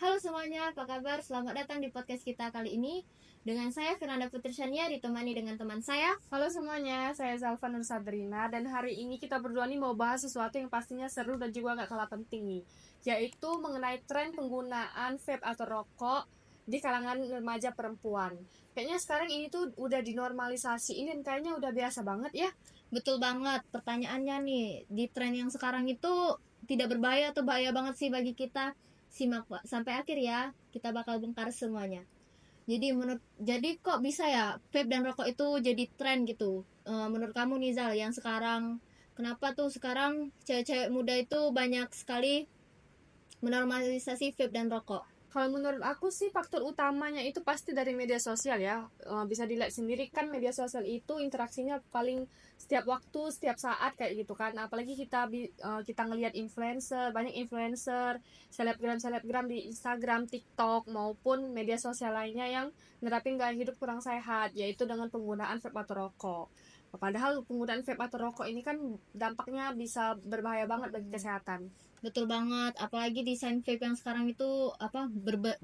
Halo semuanya, apa kabar? Selamat datang di podcast kita kali ini. Dengan saya Fernanda Putrisania, ditemani dengan teman saya. Halo semuanya, saya Zalfa Nur Sabrina dan hari ini kita berdua nih mau bahas sesuatu yang pastinya seru dan juga gak kalah penting nih, yaitu mengenai tren penggunaan vape atau rokok di kalangan remaja perempuan. Kayaknya sekarang ini tuh udah dinormalisasiin dan kayaknya udah biasa banget ya. Betul banget, pertanyaannya nih, di tren yang sekarang itu tidak berbahaya atau bahaya banget sih bagi kita? Simak Pak, sampai akhir ya, kita bakal bongkar semuanya. Jadi kok bisa ya vape dan rokok itu jadi tren gitu? Menurut kamu Nizal, yang sekarang kenapa tuh sekarang cewek-cewek muda itu banyak sekali menormalisasi vape dan rokok? Kalau menurut aku sih faktor utamanya itu pasti dari media sosial ya. Bisa dilihat sendiri kan media sosial itu interaksinya paling setiap waktu, setiap saat kayak gitu kan. Apalagi kita ngelihat influencer, banyak influencer, selebgram di Instagram, TikTok maupun media sosial lainnya yang nerapin gaya hidup kurang sehat, yaitu dengan penggunaan vape atau rokok. Padahal penggunaan vape atau rokok ini kan dampaknya bisa berbahaya banget bagi kesehatan. Betul banget, apalagi desain vape yang sekarang itu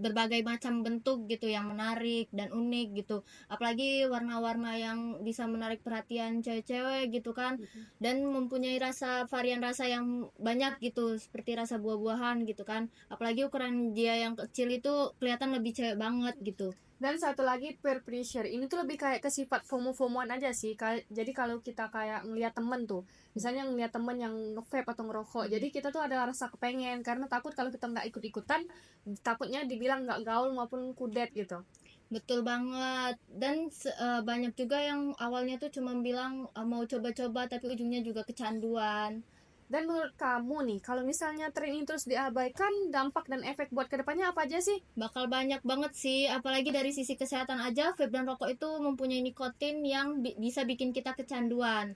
berbagai macam bentuk gitu yang menarik dan unik gitu. Apalagi warna-warna yang bisa menarik perhatian cewek-cewek gitu kan. Dan mempunyai varian rasa yang banyak gitu, seperti rasa buah-buahan gitu kan. Apalagi ukuran dia yang kecil itu kelihatan lebih cewek banget gitu. Dan satu lagi peer pressure. Ini tuh lebih kayak ke sifat FOMO-FOMOan aja sih. Jadi kalau kita kayak ngeliat temen tuh, misalnya ngeliat temen yang nge-vape atau ngerokok, jadi kita tuh ada rasa kepengen karena takut kalau kita nggak ikut-ikutan, takutnya dibilang nggak gaul maupun kudet gitu. Betul banget. Dan banyak juga yang awalnya tuh cuma bilang mau coba-coba tapi ujungnya juga kecanduan. Dan menurut kamu nih, kalau misalnya tren ini terus diabaikan, dampak dan efek buat kedepannya apa aja sih? Bakal banyak banget sih, apalagi dari sisi kesehatan aja, vape dan rokok itu mempunyai nikotin yang bisa bikin kita kecanduan.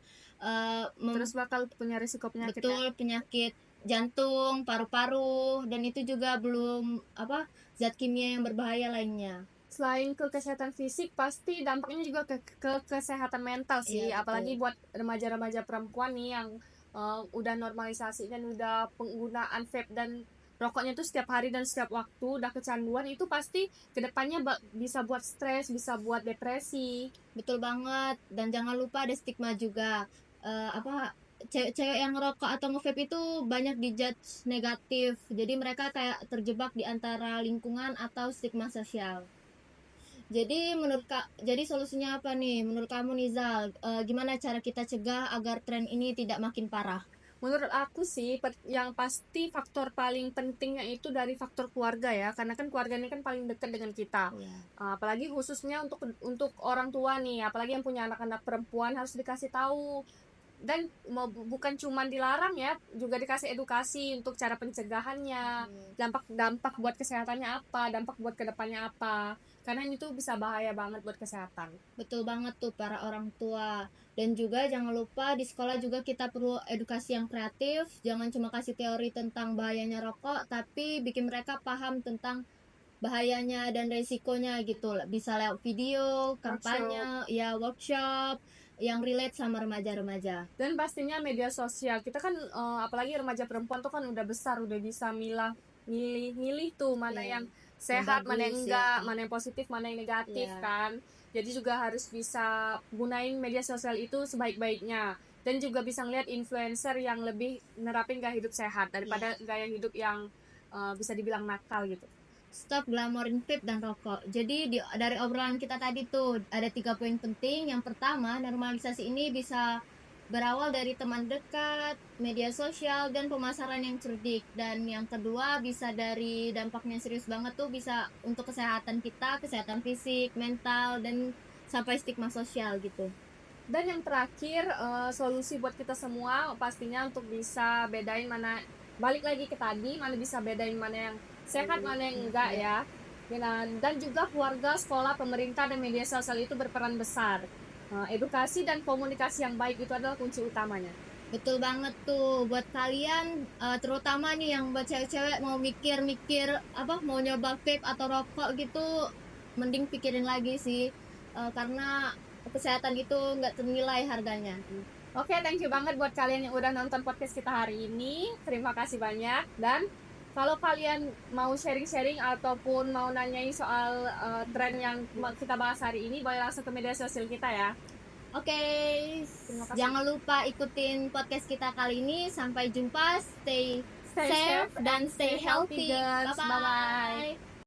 Terus bakal punya risiko penyakit ya? Betul, penyakit jantung, paru-paru, dan itu juga belum zat kimia yang berbahaya lainnya. Selain ke kesehatan fisik, pasti dampaknya juga ke kesehatan mental sih. Iya, Apalagi betul. buat remaja-remaja perempuan nih yang udah normalisasi dan udah penggunaan vape dan rokoknya tuh setiap hari dan setiap waktu udah kecanduan, itu pasti kedepannya bisa buat stres, bisa buat depresi. Betul banget. Dan jangan lupa ada stigma juga. Cewek-cewek yang ngerokok atau nge-vape itu banyak dijudge negatif. Jadi mereka kayak terjebak di antara lingkungan atau stigma sosial. Jadi solusinya apa nih? Menurut kamu Nizal, gimana cara kita cegah agar tren ini tidak makin parah? Menurut aku sih yang pasti faktor paling pentingnya itu dari faktor keluarga ya, karena kan keluarga ini kan paling dekat dengan kita. Iya. Apalagi khususnya untuk orang tua nih, apalagi yang punya anak-anak perempuan harus dikasih tahu. Dan bukan cuma dilarang ya, juga dikasih edukasi untuk cara pencegahannya, dampak buat kesehatannya apa, dampak buat kedepannya apa, karena ini tuh bisa bahaya banget buat kesehatan. Betul banget tuh para orang tua. Dan juga jangan lupa di sekolah juga kita perlu edukasi yang kreatif. Jangan cuma kasih teori tentang bahayanya rokok, tapi bikin mereka paham tentang bahayanya dan resikonya gitu. Bisa lewat video, kampanye, Workshop. ya workshop yang relate sama remaja-remaja. Dan pastinya media sosial kita kan, apalagi remaja perempuan tuh kan udah besar, udah bisa milih tuh mana Ya, yang yang sehat, mana yang bagus ya. enggak, mana yang positif, mana yang negatif Ya. kan. Jadi juga harus bisa gunain media sosial itu sebaik-baiknya, dan juga bisa ngeliat influencer yang lebih nerapin gaya hidup sehat daripada gaya hidup yang bisa dibilang nakal gitu. Stop glamorin vape dan rokok. Jadi dari obrolan kita tadi tuh ada 3 poin penting. Yang pertama, normalisasi ini bisa berawal dari teman dekat, media sosial, dan pemasaran yang cerdik. Dan yang kedua bisa dari dampaknya serius banget tuh, bisa untuk kesehatan kita, kesehatan fisik, mental, dan sampai stigma sosial gitu. Dan yang terakhir, solusi buat kita semua pastinya untuk bisa bedain mana, balik lagi ke tadi, mana bisa bedain mana yang sehat, mana yang enggak ya. Dan juga keluarga, sekolah, pemerintah, dan media sosial itu berperan besar. Edukasi dan komunikasi yang baik itu adalah kunci utamanya. Betul banget tuh buat kalian, terutama nih yang buat cewek-cewek mau mikir-mikir mau nyoba vape atau rokok gitu, mending pikirin lagi sih, karena kesehatan itu nggak ternilai harganya. Oke, thank you banget buat kalian yang udah nonton podcast kita hari ini. Terima kasih banyak dan Kalau kalian mau sharing-sharing ataupun mau nanyain soal tren yang kita bahas hari ini, boleh langsung ke media sosial kita ya. Oke, Terima kasih. jangan lupa ikutin podcast kita kali ini. Sampai jumpa, stay Stay safe safe dan and stay stay healthy, healthy. guys. Bye Bye-bye. bye.